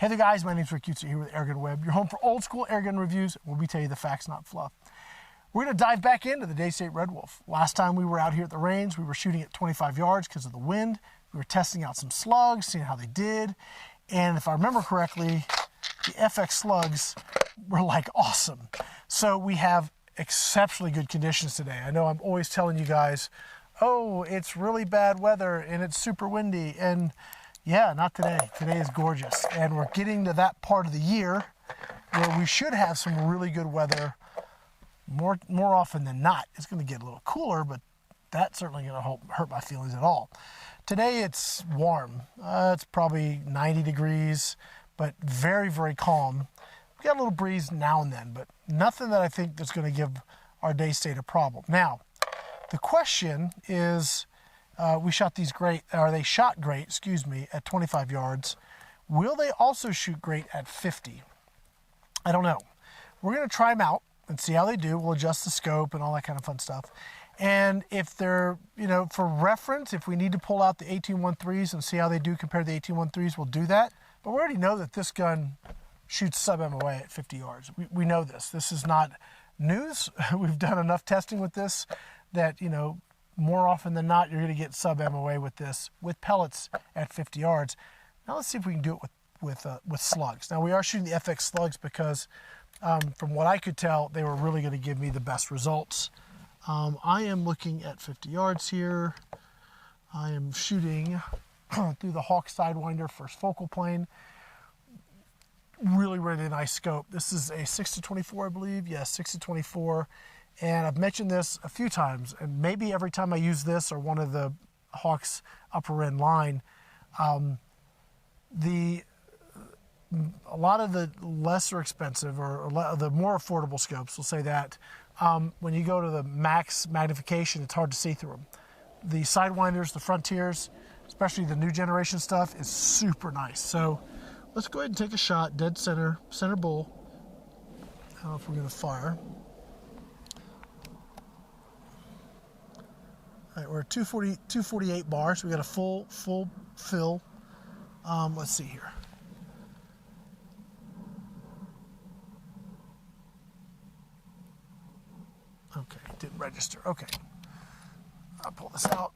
Hey there guys, my name's Rick Utzer here with AirgunWeb, your home for old school airgun reviews, where we tell you the facts, not fluff. We're going to dive back into the Daystate Red Wolf. Last time we were out here at the range, we were shooting at 25 yards because of the wind. We were testing out some slugs, seeing how they did. And if I remember correctly, the FX slugs were like awesome. So we have exceptionally good conditions today. I know I'm always telling you guys, oh, it's really bad weather and it's super windy. And yeah, not today. Today is gorgeous. And we're getting to that part of the year where we should have some really good weather more often than not. It's going to get a little cooler, but that's certainly going to hurt my feelings at all. Today it's warm. It's probably 90 degrees, but very, very calm. We got a little breeze now and then, but nothing that I think that's going to give our Daystate a problem. Now, the question is, we shot these great, or they shot great, excuse me, at 25 yards. Will they also shoot great at 50? I don't know. We're going to try them out and see how they do. We'll adjust the scope and all that kind of fun stuff. And if they're, you know, for reference, if we need to pull out the 18-13s and see how they do compared to the 18-13s, we'll do that. But we already know that this gun shoots sub-MOA at 50 yards. We know this. This is not news. We've done enough testing with this that, you know, more often than not, you're going to get sub-MOA with this, with pellets at 50 yards. Now let's see if we can do it with slugs. Now we are shooting the FX slugs because from what I could tell, they were really going to give me the best results. I am looking at 50 yards here. I am shooting through the Hawke Sidewinder first focal plane. Really, really nice scope. This is a 6-24, I believe. Yes, 6-24. And I've mentioned this a few times, and maybe every time I use this or one of the Hawke's upper end line, a lot of the lesser expensive or the more affordable scopes will say that when you go to the max magnification, it's hard to see through them. The Sidewinders, the Frontiers, especially the new generation stuff, is super nice. So let's go ahead and take a shot, dead center, center bull. I don't know if we're going to fire. All right, we're at 248 bars. So we got a full fill. Let's see here. Okay, didn't register. Okay, I'll pull this out.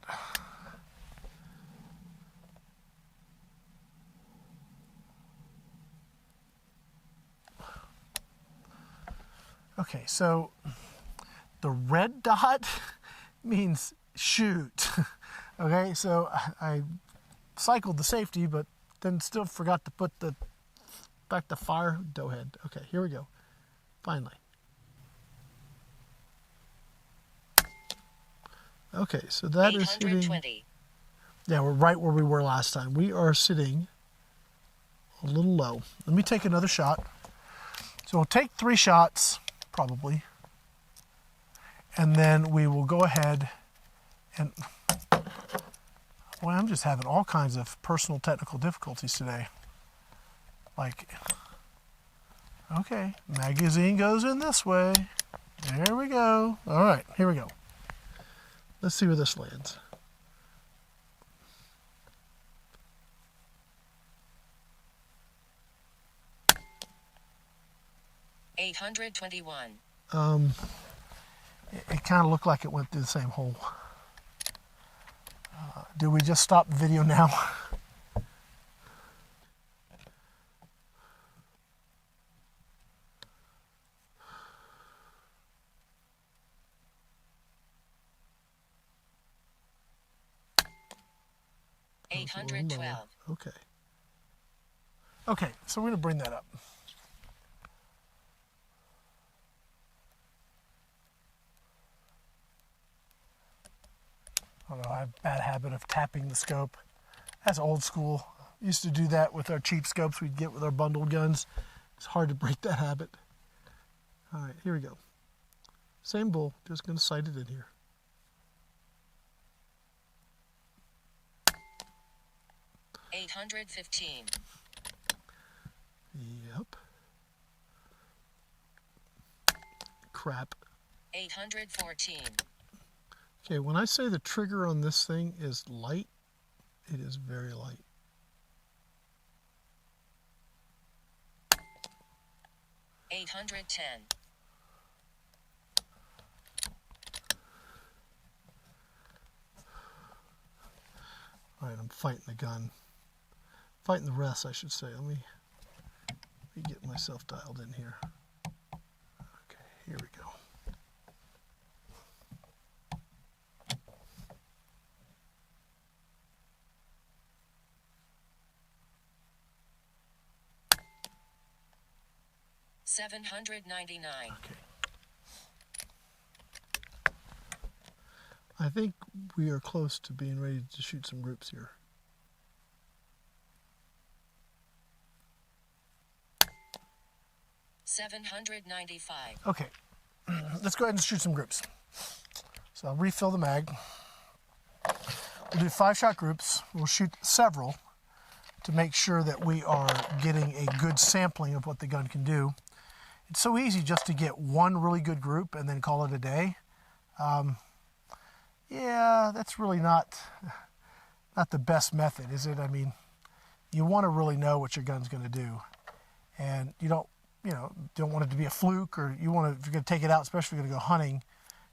Okay, so the red dot means shoot. Okay, so I cycled the safety, but then still forgot to put the back to fire doe head. Okay, here we go. Finally. Okay, so that is hitting. Yeah, we're right where we were last time. We are sitting a little low. Let me take another shot. So we'll take 3 shots, probably. And then we will go ahead and, boy, I'm just having all kinds of personal technical difficulties today. Like, okay, magazine goes in this way. There we go. All right, here we go. Let's see where this lands. $821. It kind of looked like it went through the same hole. Do we just stop the video now? $812. Okay. Okay, so we're going to bring that up. I don't know, I have a bad habit of tapping the scope. That's old school. Used to do that with our cheap scopes we'd get with our bundled guns. It's hard to break that habit. All right, here we go. Same bull, just going to sight it in here. $815. Yep. Crap. $814. Okay, when I say the trigger on this thing is light, it is very light. 810. All right, I'm fighting the gun. Fighting the rest, I should say. Let me get myself dialed in here. Okay, here we go. $799. Okay. I think we are close to being ready to shoot some groups here. $795. Okay, let's go ahead and shoot some groups. So I'll refill the mag. We'll do 5-shot groups. We'll shoot several to make sure that we are getting a good sampling of what the gun can do. It's so easy just to get one really good group and then call it a day. Yeah, that's really not the best method, is it? I mean, you want to really know what your gun's going to do, and you don't want it to be a fluke, or you want to, if you're going to take it out, especially if you're going to go hunting,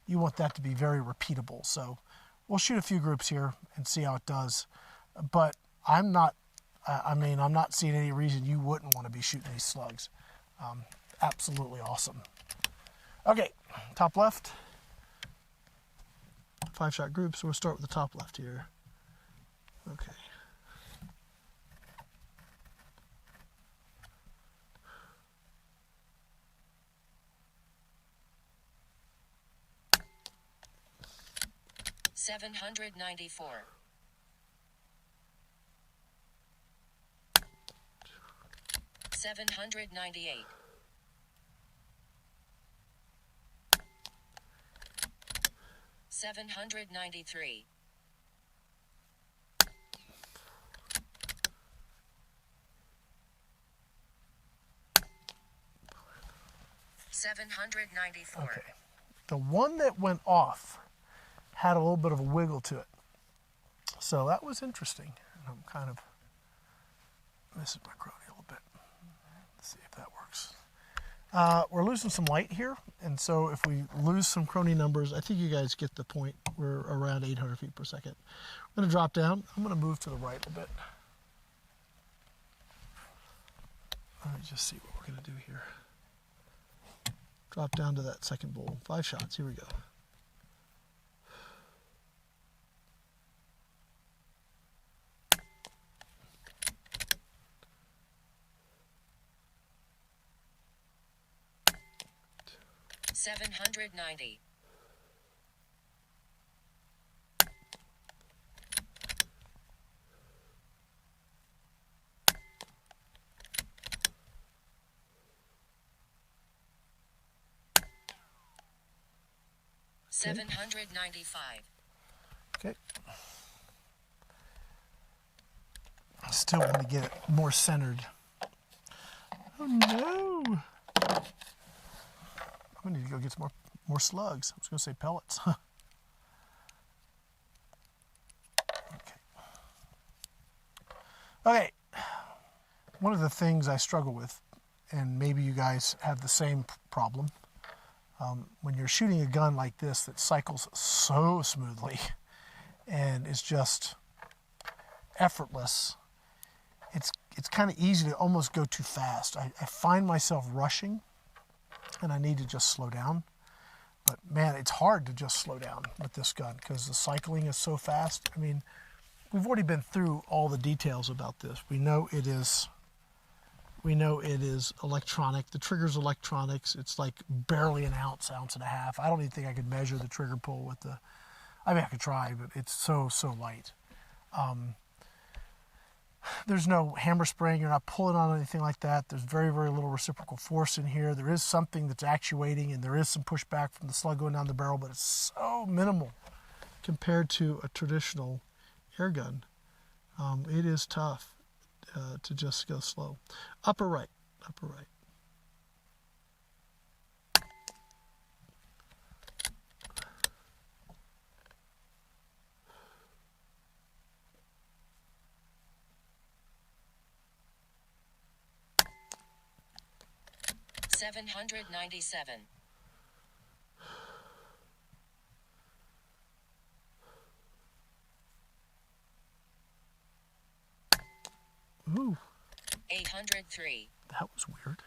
you want that to be very repeatable. So we'll shoot a few groups here and see how it does. But I'm not seeing any reason you wouldn't want to be shooting these slugs. Absolutely awesome. Okay, top left. 5-shot groups, so we'll start with the top left here. Okay. $794. $798. $793. $794. Okay. The one that went off had a little bit of a wiggle to it. So that was interesting. And I'm kind of missing my Chrono a little bit. Let's see if that works. We're losing some light here, and so if we lose some Chrono numbers, I think you guys get the point. We're around 800 feet per second. I'm going to drop down. I'm going to move to the right a little bit. Let me just see what we're going to do here. Drop down to that second bowl. 5 shots. Here we go. $790. $795. Okay. I still want to get it more centered. Oh no! We need to go get some more slugs. I was going to say pellets. Okay. One of the things I struggle with, and maybe you guys have the same problem, when you're shooting a gun like this that cycles so smoothly and is just effortless, it's kind of easy to almost go too fast. I find myself rushing, and I need to just slow down. But man, it's hard to just slow down with this gun because the cycling is so fast. I mean, we've already been through all the details about this. We know it is electronic. The trigger's electronics. It's like barely an ounce and a half. I don't even think I could measure the trigger pull with the, I mean, I could try, but it's so light. There's no hammer spring. You're not pulling on anything like that. There's very little reciprocal force in here. There is something that's actuating, and there is some pushback from the slug going down the barrel, but it's so minimal compared to a traditional air gun. It is tough to just go slow. Upper right. 797. Ooh. 803. That was weird.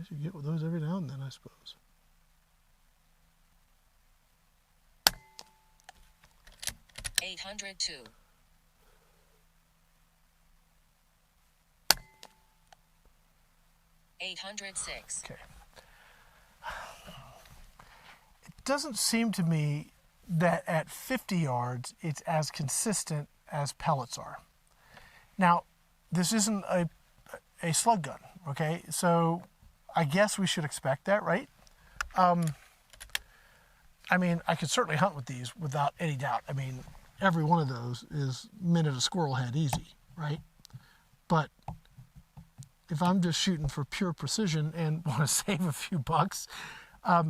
As you get with those every now and then, I suppose. 802. 806. Okay. It doesn't seem to me that at 50 yards it's as consistent as pellets are. Now, this isn't a slug gun, okay? So I guess we should expect that, right? I mean, I could certainly hunt with these without any doubt. I mean, every one of those is minute a squirrel head easy, right? But if I'm just shooting for pure precision and want to save a few bucks, I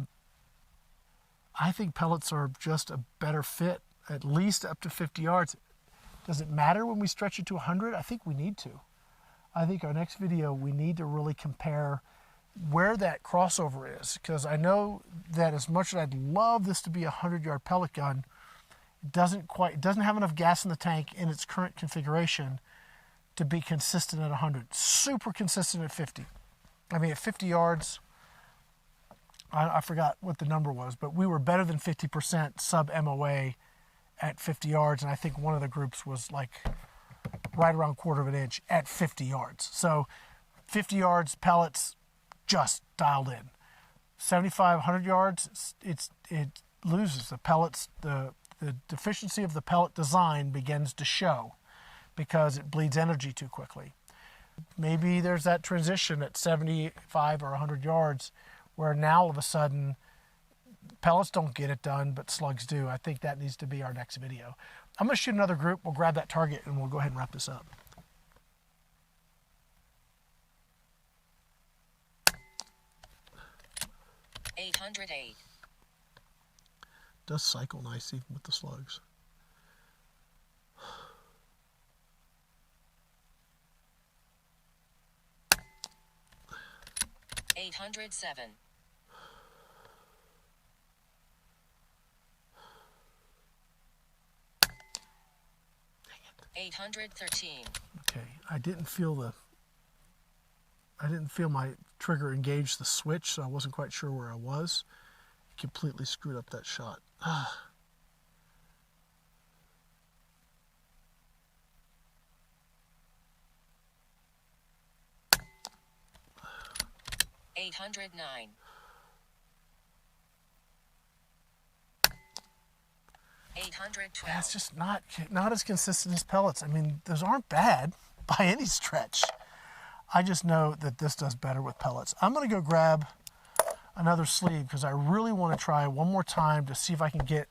think pellets are just a better fit, at least up to 50 yards. Does it matter when we stretch it to 100? I think we need to. I think our next video, we need to really compare where that crossover is, because I know that as much as I'd love this to be a 100-yard pellet gun, it doesn't have enough gas in the tank in its current configuration to be consistent at 100. Super consistent at 50. I mean, at 50 yards, I forgot what the number was, but we were better than 50% sub MOA at 50 yards, and I think one of the groups was like right around 1/4 of an inch at 50 yards. So 50 yards, pellets, just dialed in. 75, 100 yards, it loses. The pellets, the deficiency of the pellet design begins to show because it bleeds energy too quickly. Maybe there's that transition at 75 or 100 yards where now all of a sudden pellets don't get it done, but slugs do. I think that needs to be our next video. I'm going to shoot another group. We'll grab that target and we'll go ahead and wrap this up. $808. Does cycle nice even with the slugs. $807. 813. Okay, I didn't feel my trigger engage the switch, so I wasn't quite sure where I was. It completely screwed up that shot. 809. 812. Yeah, it's just not as consistent as pellets. I mean, those aren't bad by any stretch. I just know that this does better with pellets. I'm going to go grab another sleeve because I really want to try one more time to see if I can get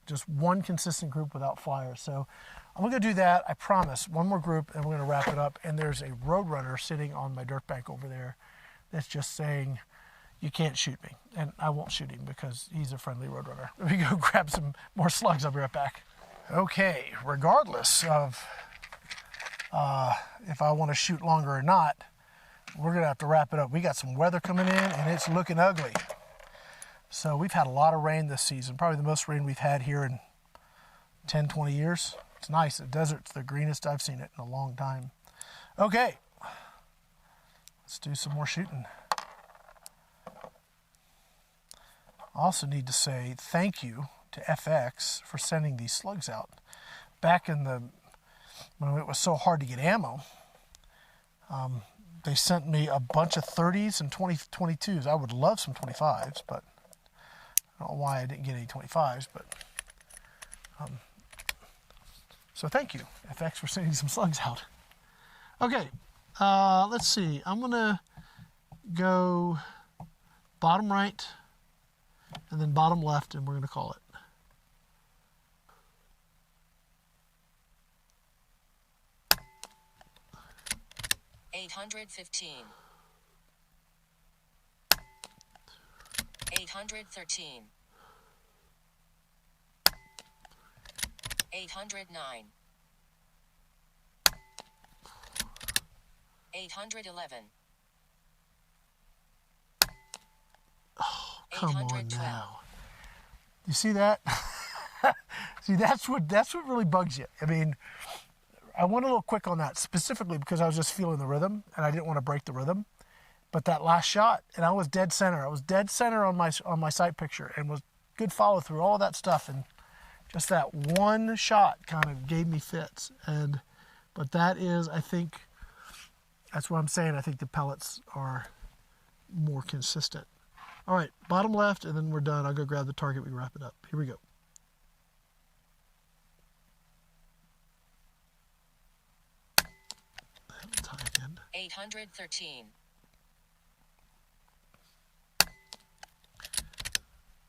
just one consistent group without fire. So I'm going to do that. I promise. One more group and we're going to wrap it up. And there's a Roadrunner sitting on my dirt bank over there that's just saying, you can't shoot me. And I won't shoot him because he's a friendly Roadrunner. Let me go grab some more slugs. I'll be right back. Okay, regardless of if I want to shoot longer or not, we're going to have to wrap it up. We got some weather coming in and it's looking ugly. So we've had a lot of rain this season, probably the most rain we've had here in 10, 20 years. It's nice. The desert's the greenest I've seen it in a long time. Okay, let's do some more shooting. I also need to say thank you to FX for sending these slugs out. Back in when it was so hard to get ammo, they sent me a bunch of 30s and 22s. I would love some 25s, but I don't know why I didn't get any 25s. But so thank you, FX, for sending some slugs out. Okay, let's see. I'm gonna go bottom right and then bottom left, and we're gonna call it. 815. 813. 809. 811. Come on 812. now. You see that? See, that's what really bugs you. I mean, I went a little quick on that specifically because I was just feeling the rhythm and I didn't want to break the rhythm. But that last shot, and I was dead center. I was dead center on my sight picture and was good follow through, all of that stuff. And just that one shot kind of gave me fits. But that is, I think, that's what I'm saying. I think the pellets are more consistent. All right, bottom left, and then we're done. I'll go grab the target. We can wrap it up. Here we go. Tie again. 813.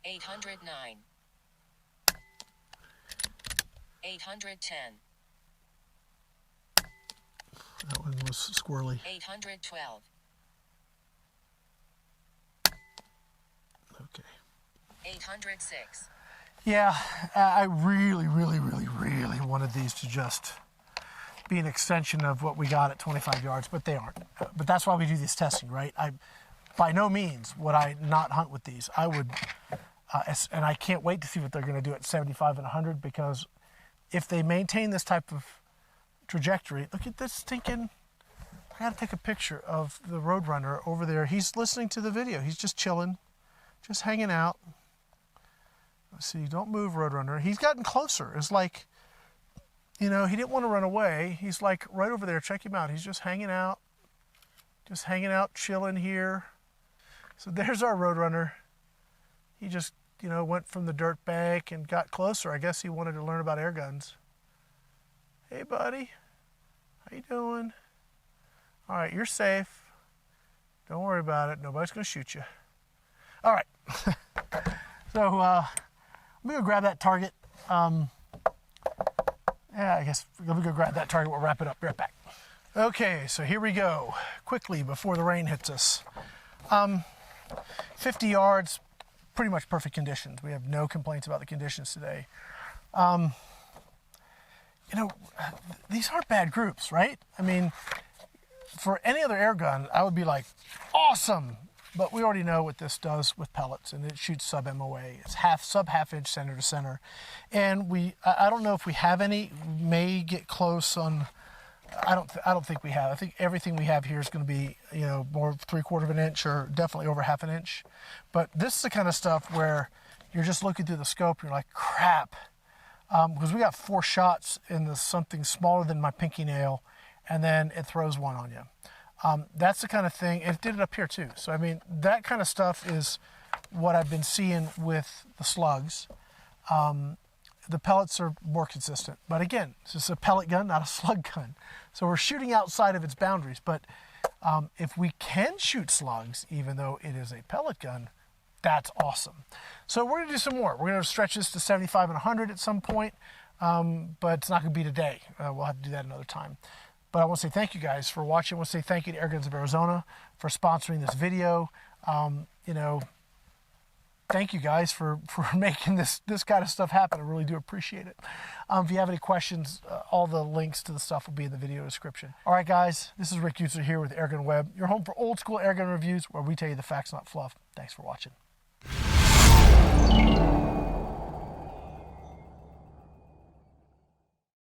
809. 810. That one was squirrely. 812. Okay. 806. Yeah, I really wanted these to just be an extension of what we got at 25 yards, but they aren't. But that's why we do this testing, right? By no means would I not hunt with these. I would, and I can't wait to see what they're going to do at 75 and 100, because if they maintain this type of trajectory, look at this stinking, I got to take a picture of the Roadrunner over there. He's listening to the video. He's just chilling, just hanging out. Let's see, don't move, Roadrunner. He's gotten closer. It's like, you know, he didn't want to run away. He's like right over there. Check him out. He's just hanging out, chilling here. So there's our Roadrunner. He just, you know, went from the dirt bank and got closer. I guess he wanted to learn about air guns. Hey, buddy. How you doing? All right, you're safe. Don't worry about it. Nobody's going to shoot you. All right. So I'm going to go grab that target. Yeah, I guess let me go grab that target. We'll wrap it up. Be right back. Okay, so here we go. Quickly, before the rain hits us. 50 yards, pretty much perfect conditions. We have no complaints about the conditions today. You know, these aren't bad groups, right? I mean, for any other air gun, I would be like, awesome. But we already know what this does with pellets, and it shoots sub MOA. It's sub half inch center to center. And I don't know if we have any. We may get close on, I don't think we have. I think everything we have here is going to be, you know, more 3/4 of an inch or definitely over half an inch. But this is the kind of stuff where you're just looking through the scope and you're like, crap. Because we got 4 shots in something smaller than my pinky nail, and then it throws one on you. That's the kind of thing. It did it up here too. So I mean, that kind of stuff is what I've been seeing with the Slugs. The pellets are more consistent, but again, this is a pellet gun, not a slug gun. So we're shooting outside of its boundaries. But if we can shoot slugs, even though it is a pellet gun, that's awesome. So we're gonna do some more. We're gonna stretch this to 75 and 100 at some point, but it's not gonna be today. We'll have to do that another time. But I want to say thank you guys for watching. I want to say thank you to Airguns of Arizona for sponsoring this video. You know, thank you guys for making this kind of stuff happen. I really do appreciate it. If you have any questions, all the links to the stuff will be in the video description. All right, guys, this is Rick Utzer here with AirgunWeb, your home for old school airgun reviews, where we tell you the facts, not fluff. Thanks for watching.